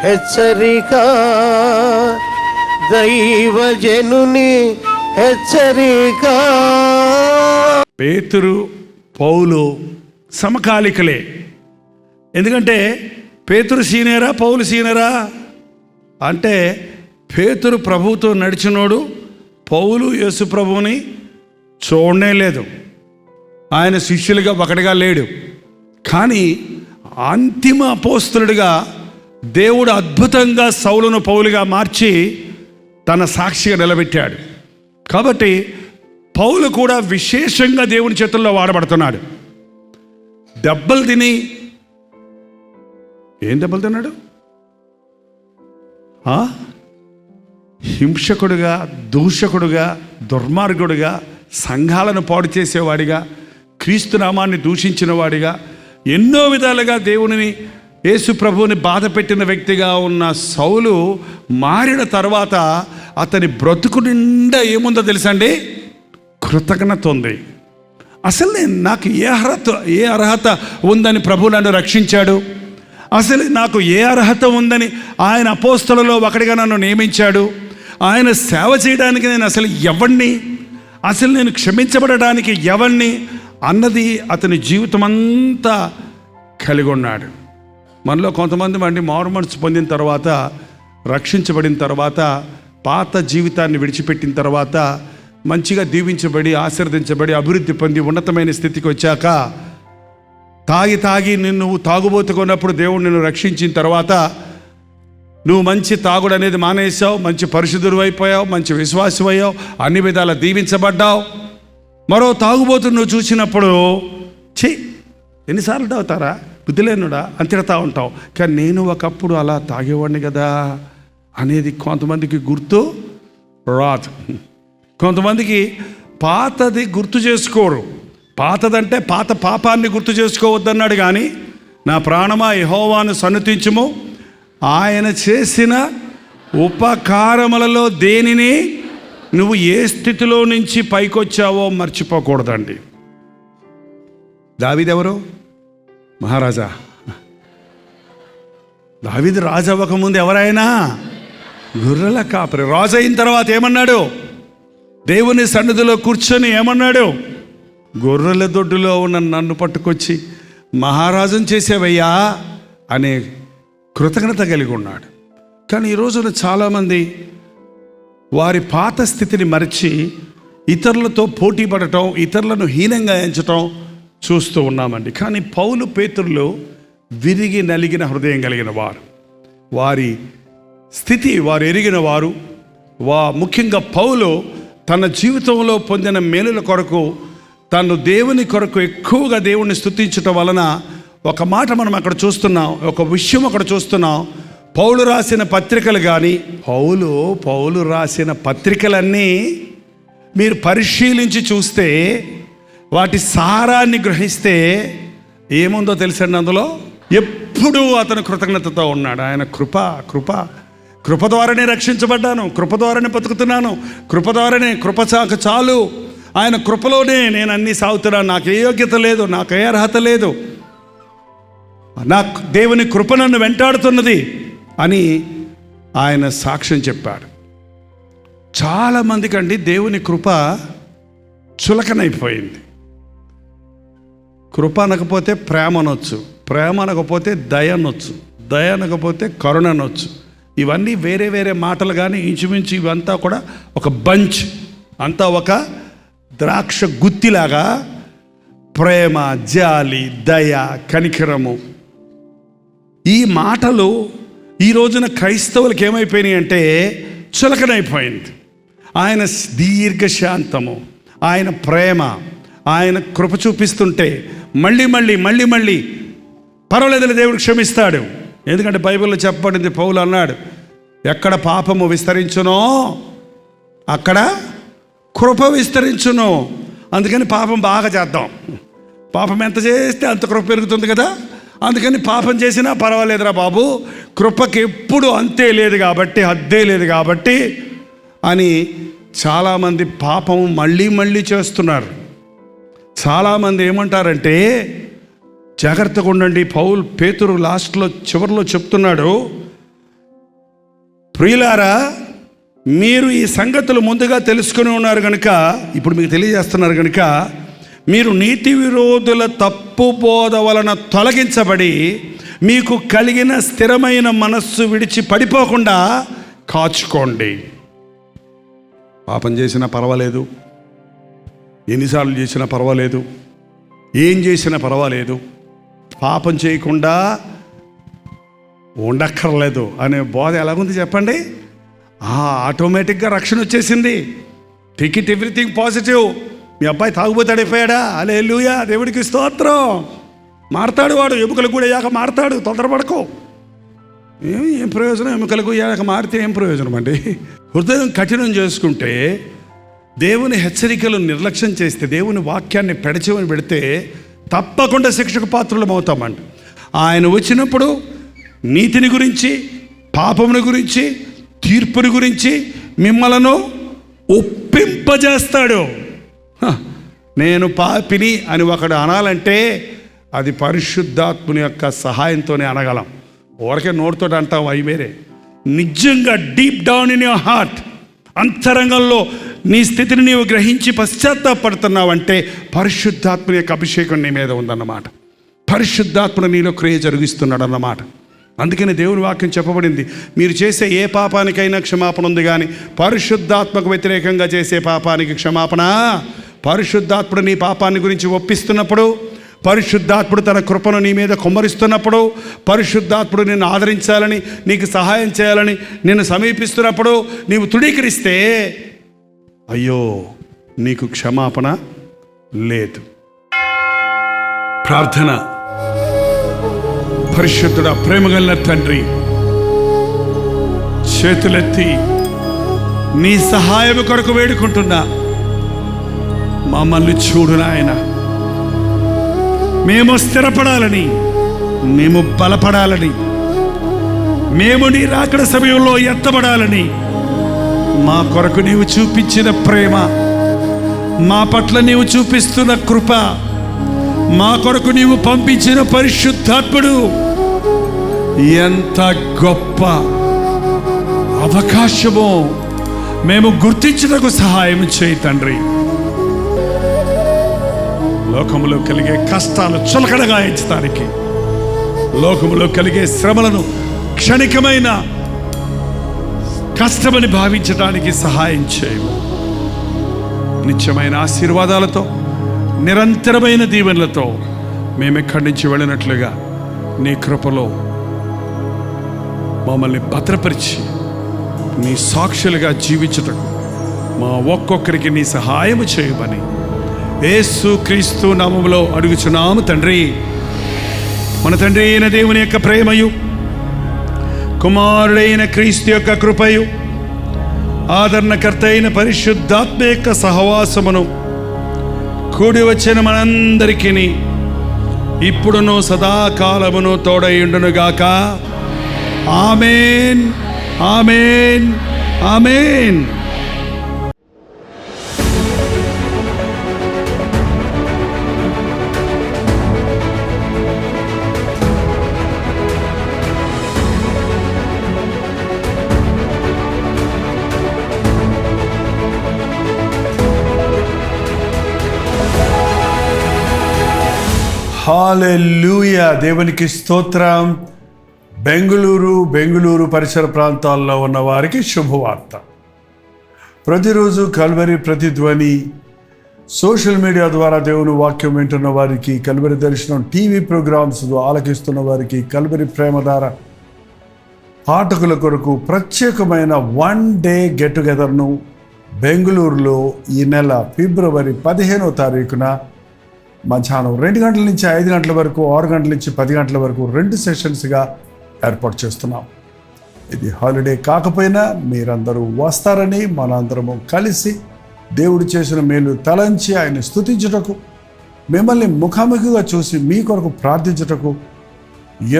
హెచ్చరిక, దైవజనుని హెచ్చరిక. పేతురు, పౌలు సమకాలికలే. ఎందుకంటే పేతురు సీనియరా, పౌలు సీనియరా అంటే పేతురు ప్రభువుతో నడిచినోడు, పౌలు యేసు ప్రభువుని చూడనే లేదు, ఆయన శిష్యులుగా ఒకటిగా లేడు. కానీ అంతిమ అపోస్తలుడిగా దేవుడు అద్భుతంగా సౌలును పౌలుగా మార్చి తన సాక్షిగా నిలబెట్టాడు. కాబట్టి పౌలు కూడా విశేషంగా దేవుని చేతుల్లో వాడబడుతున్నాడు. దెబ్బలు తిని, ఏం దెబ్బలు తిన్నాడు? హింసకుడుగా, దూషకుడుగా, దుర్మార్గుడుగా, సంఘాలను పాడు చేసేవాడిగా, క్రీస్తు నామాన్ని దూషించిన వాడిగా, ఎన్నో విధాలుగా దేవునిని, యేసు ప్రభువుని బాధ పెట్టిన వ్యక్తిగా ఉన్న సౌలు మారిన తర్వాత అతని బ్రతుకు నిండా ఏముందో తెలుసండి? కృతజ్ఞత ఉంది. అసలు నాకు ఏ అర్హత ఉందని ప్రభు నన్ను రక్షించాడు, అసలు నాకు ఏ అర్హత ఉందని ఆయన అపోస్తలులో ఒకటిగా నన్ను నియమించాడు, ఆయన సేవ చేయడానికి నేను అసలు ఎవరిని, అసలు నేను క్షమించబడడానికి ఎవరిని అన్నది అతని జీవితం అంతా కలిగి ఉన్నాడు. మనలో కొంతమంది మారు మనసు పొందిన తర్వాత, రక్షించబడిన తర్వాత, పాత జీవితాన్ని విడిచిపెట్టిన తర్వాత, మంచిగా దీవించబడి, ఆశీర్వదించబడి, అభివృద్ధి పొంది ఉన్నతమైన స్థితికి వచ్చాక, తాగి నువ్వు తాగుబోతుకున్నప్పుడు దేవుడు నిన్ను రక్షించిన తర్వాత నువ్వు మంచి తాగుడు అనేది మానేసావు, మంచి పరిశుద్ధుడు అయిపోయావు, మంచి విశ్వాసం అయ్యావు, అన్ని విధాలా దీవించబడ్డావు. మరో తాగుబోతును నువ్వు చూసినప్పుడు ఎన్నిసార్లు తాగుతారా, బుద్ధి లేనుడా అని తిడతా ఉంటావు. కానీ నేను ఒకప్పుడు అలా తాగేవాడిని కదా అనేది కొంతమందికి గుర్తు రాదు. కొంతమందికి పాతది గుర్తు చేసుకోరు. పాతదంటే పాత పాపాన్ని గుర్తు చేసుకోవద్దన్నాడు. కానీ నా ప్రాణమా యెహోవాను సన్నుతించుము, ఆయన చేసిన ఉపకారములలో దేనిని నువ్వు ఏ స్థితిలో నుంచి పైకొచ్చావో మర్చిపోకూడదండి. దావీదు ఎవరు? మహారాజా. దావీదు రాజు అవ్వకముందు ఎవరైనా గొర్రెల కాపరి. రాజు అయిన తర్వాత ఏమన్నాడు? దేవుని సన్నిధిలో కూర్చొని ఏమన్నాడు? గొర్రెల దొడ్డులో ఉన్న నన్ను పట్టుకొచ్చి మహారాజుని చేసేవయ్యా అనే కృతజ్ఞత కలిగి ఉన్నాడు. కానీ ఈ రోజున చాలామంది వారి పాత స్థితిని మరిచి ఇతరులతో పోటీ పడటం, ఇతరులను హీనంగా ఎంచటం చూస్తూ ఉన్నామండి. కానీ పౌలు, పేతురులు విరిగి నలిగిన హృదయం కలిగిన వారు, వారి స్థితి వారు ఎరిగిన వారు. ముఖ్యంగా పౌలు తన జీవితంలో పొందిన మేలుల కొరకు, తను దేవుని కొరకు ఎక్కువగా దేవుణ్ణి స్తుతించటం వలన ఒక మాట మనం అక్కడ చూస్తున్నాం, ఒక విషయం అక్కడ చూస్తున్నాం. పౌలు రాసిన పత్రికలు కానీ, పౌలు రాసిన పత్రికలన్నీ మీరు పరిశీలించి చూస్తే, వాటి సారాన్ని గ్రహిస్తే ఏముందో తెలుసండి? అందులో ఎప్పుడూ అతను కృతజ్ఞతతో ఉన్నాడు. ఆయన కృప ద్వారానే రక్షించబడ్డాను, కృప ద్వారానే బతుకుతున్నాను, కృప ద్వారానే, కృప చాలు, ఆయన కృపలోనే నేను అన్నీ సాగుతున్నాను, నాకు ఏ యోగ్యత లేదు, నాకు ఏ అర్హత లేదు, నాకు దేవుని కృప నన్ను వెంటాడుతున్నది అని ఆయన సాక్ష్యం చెప్పాడు. చాలామందికి అండి దేవుని కృప చులకనైపోయింది. కృప అనకపోతే ప్రేమ అనొచ్చు, ప్రేమ అనకపోతే దయ అనొచ్చు, దయ అనకపోతే కరుణ అనొచ్చు. ఇవన్నీ వేరే వేరే మాటలు. కానీ ఇంచుమించు ఇవంతా కూడా ఒక బంచ్, అంతా ఒక ద్రాక్ష గుత్తిలాగా ప్రేమ, జాలి, దయ, కనికరము, ఈ మాటలు ఈ రోజున క్రైస్తవులకు ఏమైపోయినాయి అంటే చులకనైపోయింది. ఆయన దీర్ఘశాంతము, ఆయన ప్రేమ, ఆయన కృప చూపిస్తుంటే మళ్ళీ పర్వాలేదులే, దేవుడు క్షమిస్తాడు. ఎందుకంటే బైబిల్లో చెప్పబడింది, పౌలు అన్నాడు, ఎక్కడ పాపము విస్తరించునో అక్కడ కృప విస్తరించును. అందుకని పాపం బాగా చేద్దాం, పాపం ఎంత చేస్తే అంత కృప పెరుగుతుంది కదా, అందుకని పాపం చేసినా పర్వాలేదురా బాబు, కృపకి ఎప్పుడు అంతే లేదు కాబట్టి, హద్దే లేదు కాబట్టి అని చాలామంది పాపం మళ్ళీ చేస్తున్నారు. చాలామంది ఏమంటారంటే, జాగ్రత్తగా ఉండండి. పేతురు చివరిలో చెప్తున్నాడు, ప్రియులారా, మీరు ఈ సంగతులు ముందుగా తెలుసుకుని ఉన్నారు కనుక, ఇప్పుడు మీకు తెలియజేస్తున్నారు కనుక, మీరు నీతి విరోధుల తప్పు బోధ వలన తొలగించబడి మీకు కలిగిన స్థిరమైన మనస్సు విడిచి పడిపోకుండా కాచుకోండి. పాపం చేసినా పర్వాలేదు, ఎన్నిసార్లు చేసినా పర్వాలేదు, ఏం చేసినా పర్వాలేదు, పాపం చేయకుండా ఉండక్కర్లేదు అనే బోధ ఎలాగుంది చెప్పండి? ఆటోమేటిక్గా రక్షణ వచ్చేసింది. Take it everything positive. మీ అబ్బాయి తాగుబోతాడైపోయాడా? హల్లెలూయా, దేవుడికి స్తోత్రం. మారతాడు వాడు, ఎముకలకు కూడా అయ్యాక మారతాడు, తొందరపడకు. ఏం ప్రయోజనం? ఎముకలకు అయ్యాక మారితే ఏం ప్రయోజనం అండి? హృదయం కఠినం చేసుకుంటే, దేవుని హెచ్చరికలు నిర్లక్ష్యం చేస్తే, దేవుని వాక్యాన్ని పెడచెవిని పెడితే తప్పకుండా శిక్షకు పాత్రలం అవుతామండి. ఆయన వచ్చినప్పుడు నీతిని గురించి, పాపముని గురించి, తీర్పుని గురించి మిమ్మలను ఒప్పింపజేస్తాడు. నేను పాపిని అని ఒకడు అనాలంటే అది పరిశుద్ధాత్ముని యొక్క సహాయంతోనే అనగలం. ఊరికే నోటితో అంటావు అవి వేరే. నిజంగా deep down in your heart, అంతరంగంలో నీ స్థితిని నీవు గ్రహించి పశ్చాత్తాపడుతున్నావంటే పరిశుద్ధాత్ముని యొక్క అభిషేకం నీ మీద ఉందన్నమాట. పరిశుద్ధాత్ముడు నీలో క్రియ జరిగిస్తున్నాడు అన్నమాట. అందుకని దేవుని వాక్యం చెప్పబడింది, మీరు చేసే ఏ పాపానికైనా క్షమాపణ ఉంది, కానీ పరిశుద్ధాత్మకు వ్యతిరేకంగా చేసే పాపానికి క్షమాపణ. పరిశుద్ధాత్ముడు నీ పాపాన్ని గురించి ఒప్పిస్తున్నప్పుడు, పరిశుద్ధాత్ముడు తన కృపను నీ మీద కుమ్మరిస్తున్నప్పుడు, పరిశుద్ధాత్ముడు నిన్ను ఆదరించాలని, నీకు సహాయం చేయాలని నిన్ను సమీపిస్తున్నప్పుడు నీవు తృణీకరిస్తే అయ్యో నీకు క్షమాపణ లేదు. ప్రార్థన. పరిశుద్ధుడా, ప్రేమగల తండ్రి, చేతులెత్తి నీ సహాయం కొరకు వేడుకుంటున్నా. మమ్మల్ని చూడు నాయన. మేము స్థిరపడాలని, మేము బలపడాలని, మేము నీ రాకడ సమయంలో ఎత్తబడాలని మా కొరకు నీవు చూపించిన ప్రేమ, మా పట్ల నీవు చూపిస్తున్న కృప, మా కొరకు నీవు పంపించిన పరిశుద్ధాత్ముడు ఎంత గొప్ప అవకాశమో మేము గుర్తించుటకు సహాయం చేయి తండ్రి. లోకములో కలిగే కష్టాలు చులకడగా ఎంచడానికి, లోకములో కలిగే శ్రమలను క్షణికమైన కష్టమని భావించడానికి సహాయం చేయము. నిత్యమైన ఆశీర్వాదాలతో, నిరంతరమైన దీవెనలతో మేము ఎక్కడి నుంచి వెళ్ళినట్లుగా నీ కృపలో మమ్మల్ని భద్రపరిచి నీ సాక్షులుగా జీవించుటకు మా ఒక్కొక్కరికి నీ సహాయము చేయమని యేసు క్రీస్తు నామములో అడుగుచున్నాము తండ్రి. మన తండ్రి అయిన దేవుని యొక్క ప్రేమయు, కుమారుడైన క్రీస్తు యొక్క కృపయు, ఆదరణకర్త అయిన పరిశుద్ధాత్మ యొక్క సహవాసమును కూడి వచ్చిన మనందరికీ ఇప్పుడును సదాకాలమును తోడైయుండునుగాక. ఆమేన్, ఆమేన్, ఆమేన్. హల్లెలూయా, దేవునికి స్తోత్రం. బెంగుళూరు పరిసర ప్రాంతాల్లో ఉన్న వారికి శుభవార్త. ప్రతిరోజు కల్వరి ప్రతిధ్వని సోషల్ మీడియా ద్వారా దేవుని వాక్యం వింటున్న వారికి, కల్వరి దర్శనం టీవీ ప్రోగ్రామ్స్ ఆలకిస్తున్న వారికి, కల్వరి ప్రేమధార పాఠకుల కొరకు ప్రత్యేకమైన 1 డే గెట్ టుగెదర్ను బెంగళూరులో ఈ నెల ఫిబ్రవరి 15వ తారీఖున మధ్యాహ్నం 2 గంటల నుంచి 5 గంటల వరకు, 6 గంటల నుంచి 10 గంటల వరకు 2 సెషన్స్గా ఏర్పాటు చేస్తున్నాం. ఇది హాలిడే కాకపోయినా మీరందరూ వస్తారని, మనందరము కలిసి దేవుడు చేసిన మేలు తలంచి ఆయన స్తుతించుటకు, మిమ్మల్ని ముఖాముఖిగా చూసి మీ కొరకు ప్రార్థించుటకు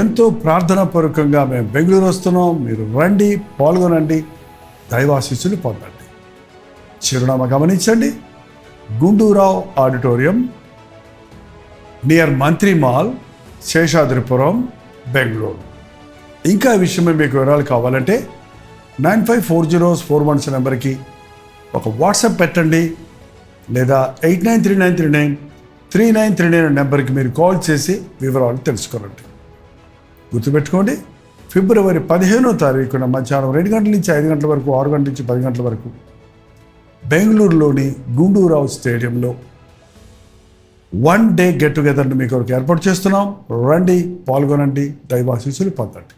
ఎంతో ప్రార్థనాపూర్వకంగా మేము బెంగళూరు వస్తున్నాం. మీరు రండి, పాల్గొనండి, దైవాశీస్సులు పొందండి. చిరునామా గమనించండి, గుండూరావు ఆడిటోరియం నియర్ మంత్రి మాల్, శేషాద్రిపురం, బెంగళూరు. ఇంకా ఈ విషయమే మీకు వివరాలు కావాలంటే 954041 నెంబర్కి ఒక వాట్సాప్ పెట్టండి, లేదా 8939393939 నెంబర్కి మీరు కాల్ చేసి వివరాలు తెలుసుకోరండి. గుర్తుపెట్టుకోండి, ఫిబ్రవరి 15వ తారీఖున మధ్యాహ్నం 2 గంటల నుంచి 5 గంటల వరకు, 6 గంటల నుంచి 10 గంటల వరకు బెంగళూరులోని గుండూరావు స్టేడియంలో 1 డే గెట్ టుగెదర్ని మీకు ఏర్పాటు చేస్తున్నాం. రండి, పాల్గొనండి, దైవాశీస్సులు పొందండి.